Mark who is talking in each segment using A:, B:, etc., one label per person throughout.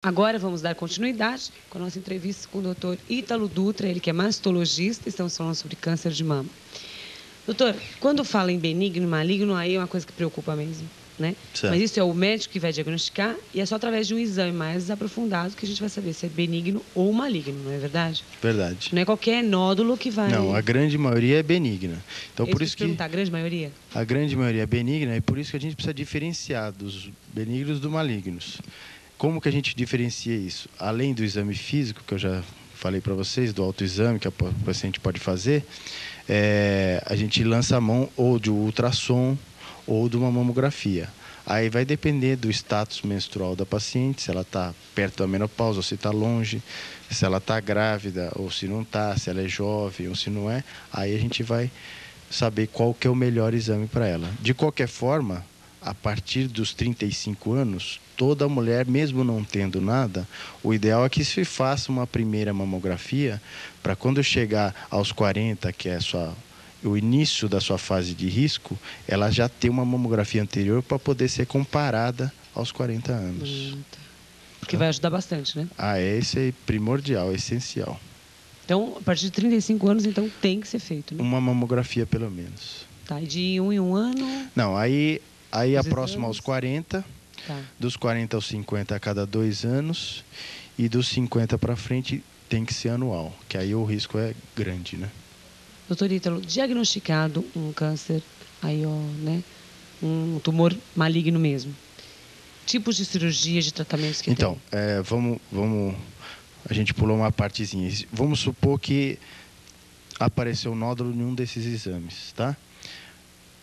A: Agora vamos dar continuidade com a nossa entrevista com o doutor Ítalo Dutra, ele que é mastologista, estamos falando sobre câncer de mama. Doutor, quando fala em benigno e maligno, aí é uma coisa que preocupa mesmo, né?
B: Certo.
A: Mas isso é o médico que vai diagnosticar e é só através de um exame mais aprofundado que a gente vai saber se é benigno ou maligno, não é verdade?
B: Verdade.
A: Não é qualquer nódulo que vai...
B: Não, a grande maioria é benigna. Então, por isso que
A: perguntar, a grande maioria?
B: A grande maioria é benigna e por isso que a gente precisa diferenciar dos benignos dos malignos. Como que a gente diferencia isso? Além do exame físico, que eu já falei para vocês, do autoexame que o paciente pode fazer, a gente lança a mão ou de um ultrassom ou de uma mamografia. Aí vai depender do status menstrual da paciente, se ela está perto da menopausa ou se está longe, se ela está grávida ou se não está, se ela é jovem ou se não é. Aí a gente vai saber qual que é o melhor exame para ela. De qualquer forma, a partir dos 35 anos, toda mulher, mesmo não tendo nada, o ideal é que se faça uma primeira mamografia para quando chegar aos 40, que é o início da sua fase de risco, ela já ter uma mamografia anterior para poder ser comparada aos 40 anos.
A: Que vai ajudar bastante, né?
B: Esse é primordial, essencial.
A: Então, a partir de 35 anos, então, tem que ser feito, né?
B: Uma mamografia, pelo menos.
A: Tá, e de 1 em 1 ano?
B: Não, aí a próxima aos 40,
A: tá.
B: Dos 40 aos 50 a cada 2 anos, e dos 50 para frente tem que ser anual, que aí o risco é grande, né?
A: Doutor Ítalo, diagnosticado um câncer, né? Um tumor maligno mesmo. Tipos de cirurgia, de tratamentos que
B: tem? Vamos... A gente pulou uma partezinha. Vamos supor que apareceu um nódulo em um desses exames, tá?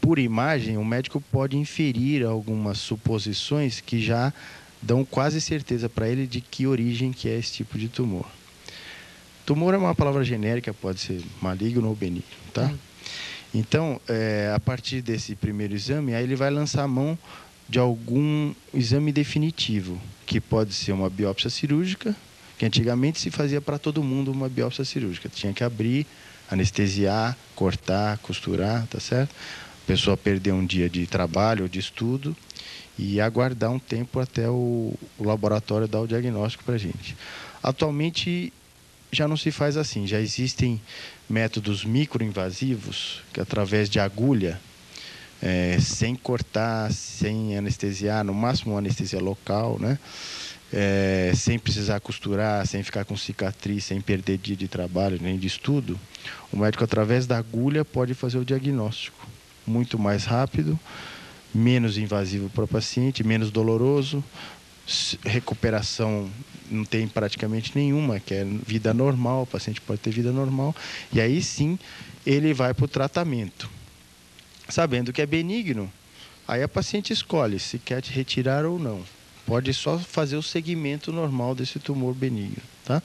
B: Por imagem, o médico pode inferir algumas suposições que já dão quase certeza para ele de que origem que é esse tipo de tumor. Tumor é uma palavra genérica, pode ser maligno ou benigno, tá? Então, a partir desse primeiro exame, aí ele vai lançar a mão de algum exame definitivo, que pode ser uma biópsia cirúrgica, que antigamente se fazia para todo mundo uma biópsia cirúrgica. Tinha que abrir, anestesiar, cortar, costurar, tá certo? A pessoa perder um dia de trabalho ou de estudo e aguardar um tempo até o laboratório dar o diagnóstico para a gente. Atualmente já não se faz assim, já existem métodos microinvasivos que através de agulha, sem cortar, sem anestesiar, no máximo uma anestesia local, né? Sem precisar costurar, sem ficar com cicatriz, sem perder dia de trabalho nem de estudo, o médico através da agulha pode fazer o diagnóstico muito mais rápido, menos invasivo para o paciente, menos doloroso, recuperação não tem praticamente nenhuma, que é vida normal, o paciente pode ter vida normal, e aí sim ele vai para o tratamento. Sabendo que é benigno, aí a paciente escolhe se quer te retirar ou não. Pode só fazer o segmento normal desse tumor benigno, tá?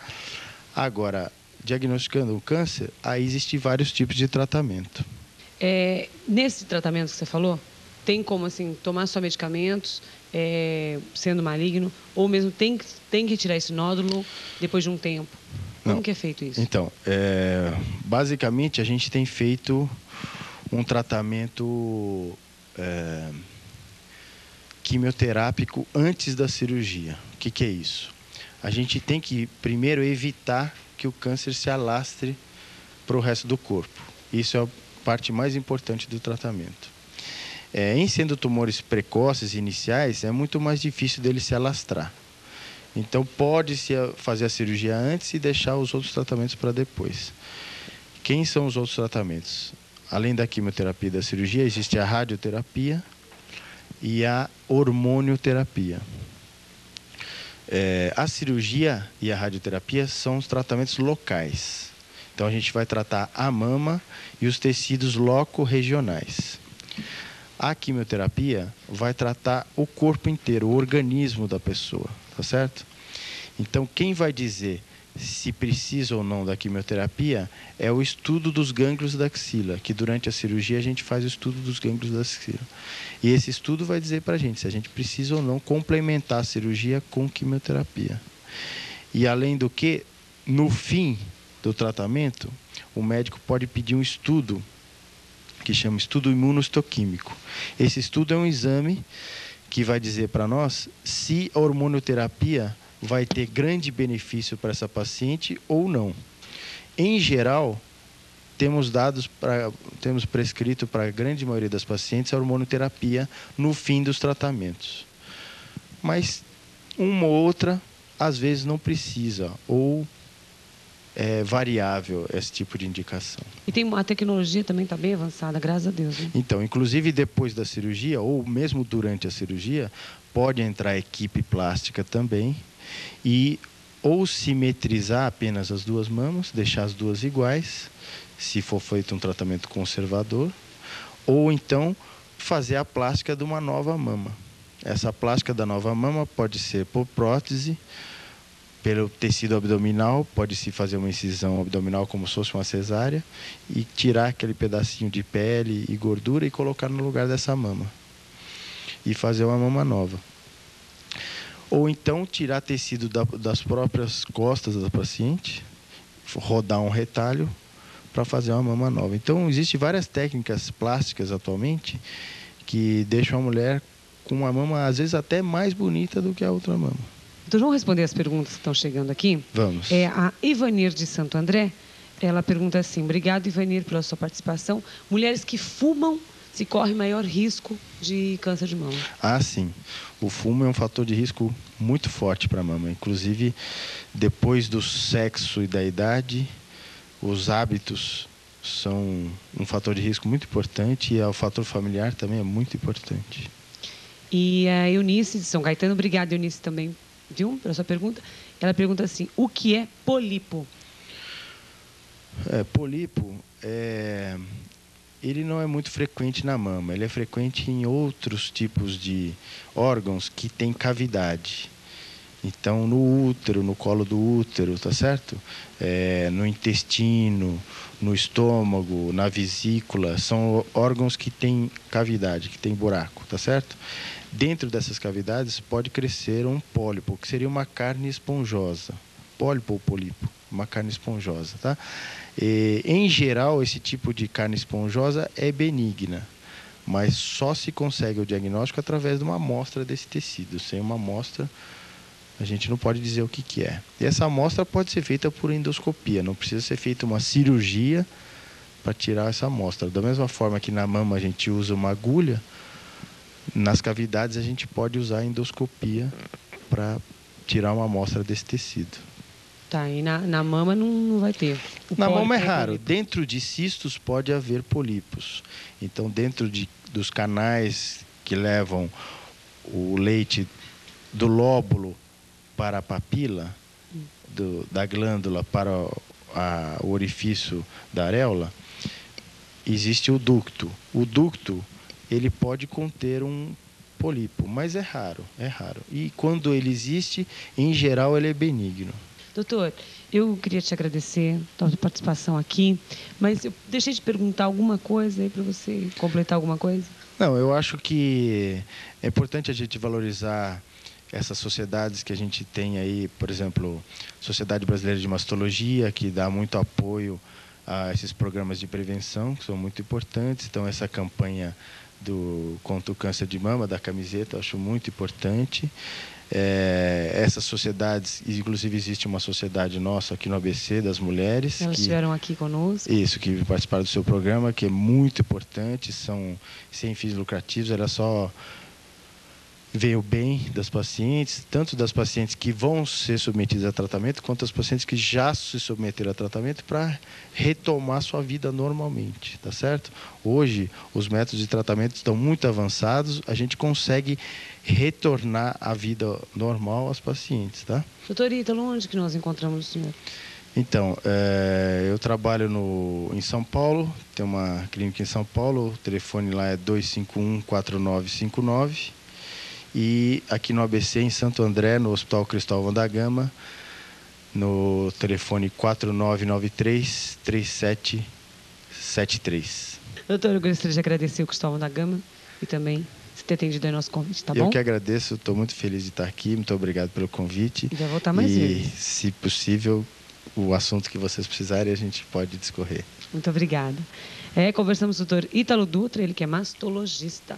B: Agora, diagnosticando o câncer, aí existem vários tipos de tratamento.
A: Nesse tratamento que você falou, tem como assim tomar só medicamentos, sendo maligno, ou mesmo tem que tirar esse nódulo depois de um tempo? Como que é feito isso?
B: Então, basicamente a gente tem feito um tratamento quimioterápico antes da cirurgia. O que é isso? A gente tem que primeiro evitar que o câncer se alastre para o resto do corpo. Isso é a parte mais importante do tratamento. Em sendo tumores precoces iniciais, é muito mais difícil dele se alastrar. Então, pode-se fazer a cirurgia antes e deixar os outros tratamentos para depois. Quem são os outros tratamentos? Além da quimioterapia e da cirurgia, existe a radioterapia e a hormonioterapia. A cirurgia e a radioterapia são os tratamentos locais. Então, a gente vai tratar a mama e os tecidos locorregionais. A quimioterapia vai tratar o corpo inteiro, o organismo da pessoa, tá certo? Então, quem vai dizer se precisa ou não da quimioterapia é o estudo dos gânglios da axila, que durante a cirurgia a gente faz o estudo dos gânglios da axila. E esse estudo vai dizer para a gente se a gente precisa ou não complementar a cirurgia com quimioterapia. E além do que, no fim do tratamento, o médico pode pedir um estudo que chama estudo imunohistoquímico. Esse estudo é um exame que vai dizer para nós se a hormonioterapia vai ter grande benefício para essa paciente ou não. Em geral, temos prescrito para a grande maioria das pacientes a hormonoterapia no fim dos tratamentos. Mas uma ou outra, às vezes, não precisa, ou é variável esse tipo de indicação.
A: E a tecnologia também está bem avançada, graças a Deus, né?
B: Então, inclusive depois da cirurgia, ou mesmo durante a cirurgia, pode entrar a equipe plástica também e ou simetrizar apenas as duas mamas, deixar as duas iguais, se for feito um tratamento conservador, ou então fazer a plástica de uma nova mama. Essa plástica da nova mama pode ser por prótese, pelo tecido abdominal, pode-se fazer uma incisão abdominal como se fosse uma cesárea e tirar aquele pedacinho de pele e gordura e colocar no lugar dessa mama e fazer uma mama nova. Ou então tirar tecido das próprias costas da paciente, rodar um retalho para fazer uma mama nova. Então, existem várias técnicas plásticas atualmente que deixam a mulher com uma mama, às vezes, até mais bonita do que a outra mama.
A: Então, vamos responder as perguntas que estão chegando aqui?
B: Vamos.
A: A Ivanir de Santo André, ela pergunta assim: obrigado, Ivanir, pela sua participação. Mulheres que fumam, se corre maior risco de câncer de mama? Ah,
B: sim. O fumo é um fator de risco muito forte para a mama. Inclusive, depois do sexo e da idade, os hábitos são um fator de risco muito importante e o fator familiar também é muito importante.
A: E a Eunice de São Caetano, obrigada, Eunice, também, pela sua pergunta. Ela pergunta assim: o que é pólipo?
B: Pólipo ele não é muito frequente na mama, ele é frequente em outros tipos de órgãos que têm cavidade. Então, no útero, no colo do útero, tá certo? No intestino, no estômago, na vesícula, são órgãos que têm cavidade, que têm buraco, tá certo? Dentro dessas cavidades pode crescer um pólipo, que seria uma carne esponjosa. Pólipo ou pólipo, uma carne esponjosa, tá? Em geral, esse tipo de carne esponjosa é benigna, mas só se consegue o diagnóstico através de uma amostra desse tecido. Sem uma amostra, a gente não pode dizer o que é. E essa amostra pode ser feita por endoscopia, não precisa ser feita uma cirurgia para tirar essa amostra. Da mesma forma que na mama a gente usa uma agulha, nas cavidades a gente pode usar a endoscopia para tirar uma amostra desse tecido.
A: Tá, e na mama não vai ter.
B: Na mama é raro. Dentro de cistos pode haver pólipos. Então, dentro dos canais que levam o leite do lóbulo para a papila, da glândula para o orifício da areola, existe o ducto. O ducto, ele pode conter um pólipo, mas é raro. E quando ele existe, em geral, ele é benigno.
A: Doutor, eu queria te agradecer pela sua participação aqui, mas eu deixei de perguntar alguma coisa aí para você completar alguma coisa?
B: Não, eu acho que é importante a gente valorizar essas sociedades que a gente tem aí, por exemplo, Sociedade Brasileira de Mastologia, que dá muito apoio a esses programas de prevenção, que são muito importantes. Então, essa campanha contra o câncer de mama, da camiseta, eu acho muito importante. Essas sociedades, inclusive existe uma sociedade nossa aqui no ABC, das mulheres.
A: Elas estiveram aqui conosco.
B: Isso, que participaram do seu programa, que é muito importante, são sem fins lucrativos, ela só vê o bem das pacientes, tanto das pacientes que vão ser submetidas a tratamento, quanto das pacientes que já se submeteram a tratamento para retomar sua vida normalmente, tá certo? Hoje, os métodos de tratamento estão muito avançados, a gente consegue retornar à vida normal às pacientes, tá?
A: Doutor Ítalo, onde que nós encontramos o senhor?
B: Então, eu trabalho em São Paulo, tem uma clínica em São Paulo, o telefone lá é 251-4959. E aqui no ABC, em Santo André, no Hospital Cristóvão da Gama, no telefone 4993-3773.
A: Doutor, eu gostaria de agradecer o Cristóvão da Gama e também ter atendido ao nosso convite, tá bom?
B: Eu que agradeço, estou muito feliz de estar aqui, muito obrigado pelo convite.
A: E vai voltar mais vezes.
B: E, se possível, o assunto que vocês precisarem, a gente pode discorrer.
A: Muito obrigada. Conversamos com o doutor Ítalo Dutra, ele que é mastologista.